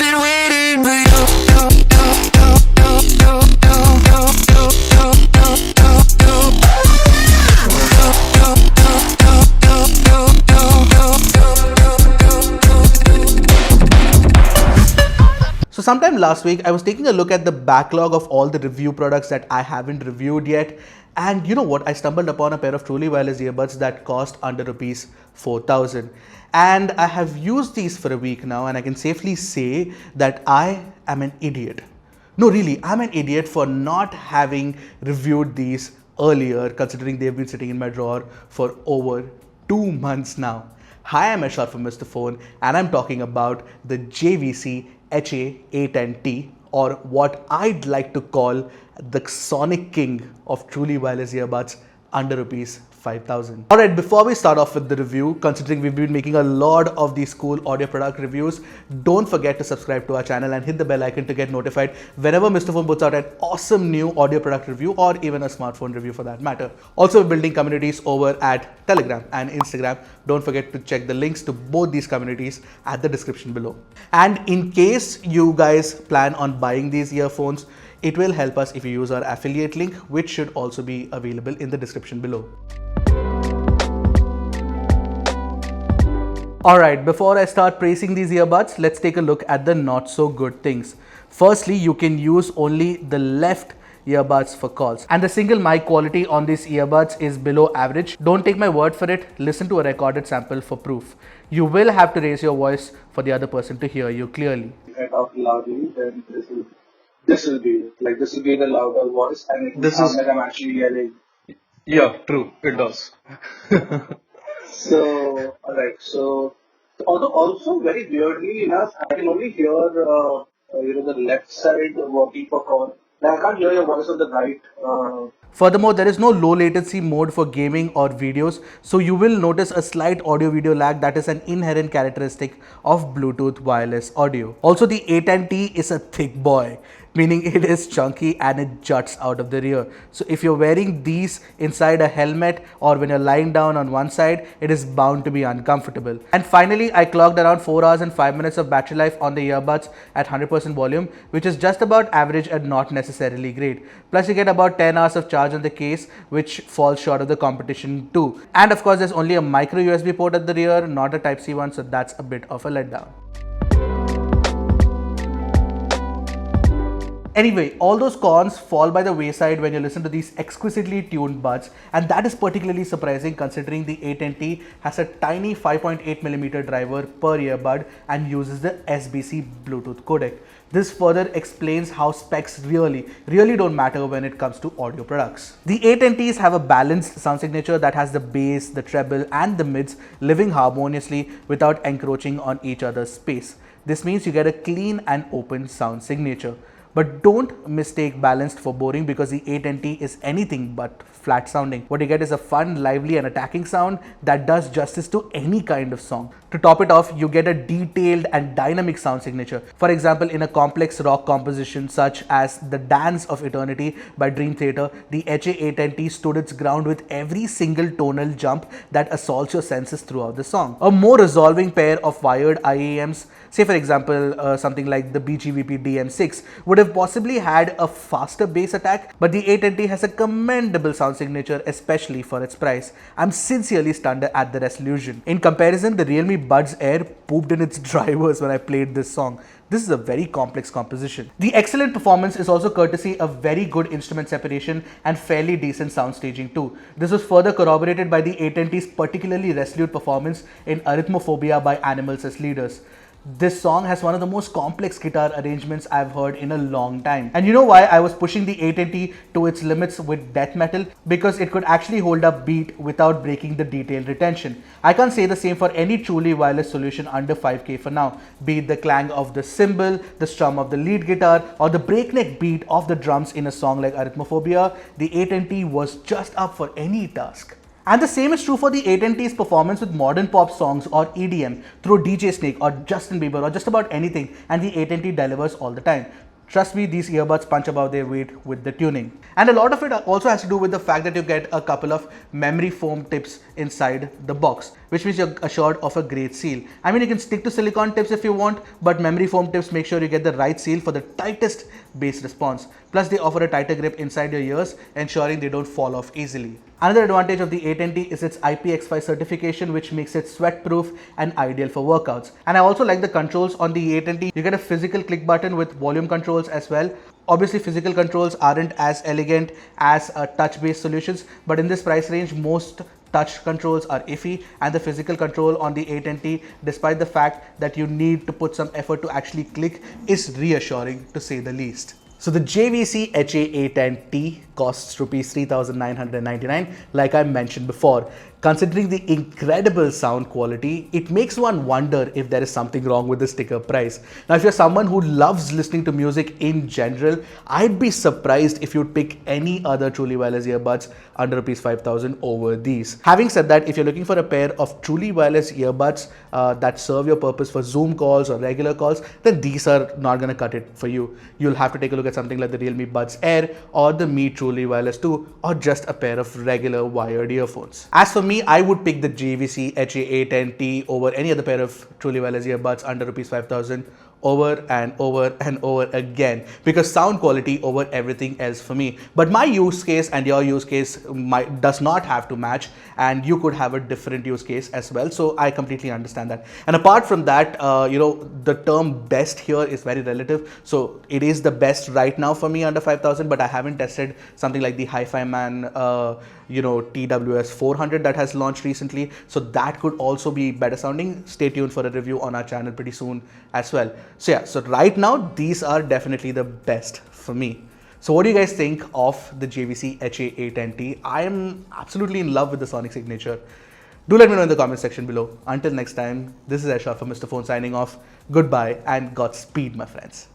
I've been waiting for you. So sometime last week, I was taking a look at the backlog of all the review products that I haven't reviewed yet. And you know what? I stumbled upon a pair of truly wireless earbuds that cost under rupees 4,000. And I have used these for a week now, and I can safely say that I am an idiot. No, really, I'm an idiot for not having reviewed these earlier, considering they've been sitting in my drawer for over 2 months now. Hi, I'm Ashar from Mr. Phone, and I'm talking about the JVC HA810T, or what I'd like to call the Sonic King of truly wireless earbuds under rupees 5,000. Alright, before we start off with the review, considering we've been making a lot of these cool audio product reviews, don't forget to subscribe to our channel and hit the bell icon to get notified whenever Mr. Phone puts out an awesome new audio product review, or even a smartphone review for that matter. Also, we're building communities over at Telegram and Instagram. Don't forget to check the links to both these communities at the description below. And in case you guys plan on buying these earphones, it will help us if you use our affiliate link, which should also be available in the description below. Alright, before I start praising these earbuds, let's take a look at the not so good things. Firstly, you can use only the left earbuds for calls, and the single mic quality on these earbuds is below average. Don't take my word for it, listen to a recorded sample for proof. You will have to raise your voice for the other person to hear you clearly. If I talk loudly, then this will be the louder voice, and it will sound like I'm actually yelling. Yeah, true. It does. So, alright. So, also very weirdly enough, I can only hear the left side working for call. Like, I can't hear your voice on the right. Furthermore, there is no low latency mode for gaming or videos, so you will notice a slight audio video lag that is an inherent characteristic of Bluetooth wireless audio. Also, the A10T is a thick boy, meaning it is chunky and it juts out of the rear. So if you're wearing these inside a helmet or when you're lying down on one side, it is bound to be uncomfortable. And finally, I clocked around 4 hours and 5 minutes of battery life on the earbuds at 100% volume, which is just about average and not necessarily great. Plus you get about 10 hours of charge on the case, which falls short of the competition too. And of course, there's only a micro USB port at the rear, not a Type-C one, so that's a bit of a letdown. Anyway, all those cons fall by the wayside when you listen to these exquisitely tuned buds, and that is particularly surprising considering the A10T has a tiny 5.8mm driver per earbud and uses the SBC Bluetooth codec. This further explains how specs really don't matter when it comes to audio products. The A10Ts have a balanced sound signature that has the bass, the treble and the mids living harmoniously without encroaching on each other's space. This means you get a clean and open sound signature. But don't mistake balanced for boring, because the A10T is anything but flat sounding. What you get is a fun, lively and attacking sound that does justice to any kind of song. To top it off, you get a detailed and dynamic sound signature. For example, in a complex rock composition such as The Dance of Eternity by Dream Theater, the HA810T stood its ground with every single tonal jump that assaults your senses throughout the song. A more resolving pair of wired IEMs, say for example something like the BGVP DM6, would have possibly had a faster bass attack, but the A10T has a commendable sound signature, especially for its price. I'm sincerely stunned at the resolution. In comparison, the Realme Buds Air pooped in its drivers when I played this song. This is a very complex composition. The excellent performance is also courtesy of very good instrument separation and fairly decent sound staging too. This was further corroborated by the A10T's particularly resolute performance in Arithmophobia by Animals as Leaders. This song has one of the most complex guitar arrangements I've heard in a long time. And you know why I was pushing the A10T to its limits with death metal? Because it could actually hold up beat without breaking the detail retention. I can't say the same for any truly wireless solution under 5K for now. Be it the clang of the cymbal, the strum of the lead guitar, or the breakneck beat of the drums in a song like Arithmophobia, the A10T was just up for any task. And the same is true for the A10T's performance with modern pop songs or EDM through DJ Snake or Justin Bieber or just about anything, and the A10T delivers all the time. Trust me, these earbuds punch above their weight with the tuning. And a lot of it also has to do with the fact that you get a couple of memory foam tips inside the box, which means you're assured of a great seal. I mean, you can stick to silicone tips if you want, but memory foam tips make sure you get the right seal for the tightest bass response. Plus, they offer a tighter grip inside your ears, ensuring they don't fall off easily. Another advantage of the A10T is its IPX5 certification, which makes it sweat-proof and ideal for workouts. And I also like the controls on the A10T. You get a physical click button with volume controls as well. Obviously, physical controls aren't as elegant as touch-based solutions, but in this price range, most touch controls are iffy, and the physical control on the A10T, despite the fact that you need to put some effort to actually click, is reassuring to say the least. So the JVC HA810T costs rupees 3,999, like I mentioned before. Considering the incredible sound quality, it makes one wonder if there is something wrong with the sticker price. Now, if you're someone who loves listening to music in general, I'd be surprised if you'd pick any other truly wireless earbuds under rupees 5,000 over these. Having said that, if you're looking for a pair of truly wireless earbuds that serve your purpose for Zoom calls or regular calls, then these are not going to cut it for you. You'll have to take a look at something like the Realme Buds Air or the Mi Truly Wireless 2, or just a pair of regular wired earphones. As for me, I would pick the JVC HA810T over any other pair of truly wireless earbuds under rupees 5,000 over and over and over again, because sound quality over everything else for me. But my use case and your use case does not have to match, and you could have a different use case as well. So I completely understand that. And apart from that, the term best here is very relative. So it is the best right now for me under 5,000, but I haven't tested something like the Hi-Fi Man TWS 400 that has launched recently. So that could also be better sounding. Stay tuned for a review on our channel pretty soon as well. So yeah, so right now these are definitely the best for me. So what do you guys think of the JVC HA810T? I am absolutely in love with the sonic signature. Do let me know in the comment section below. Until next time, this is Aishar from Mr. Phone signing off. Goodbye and Godspeed, my friends.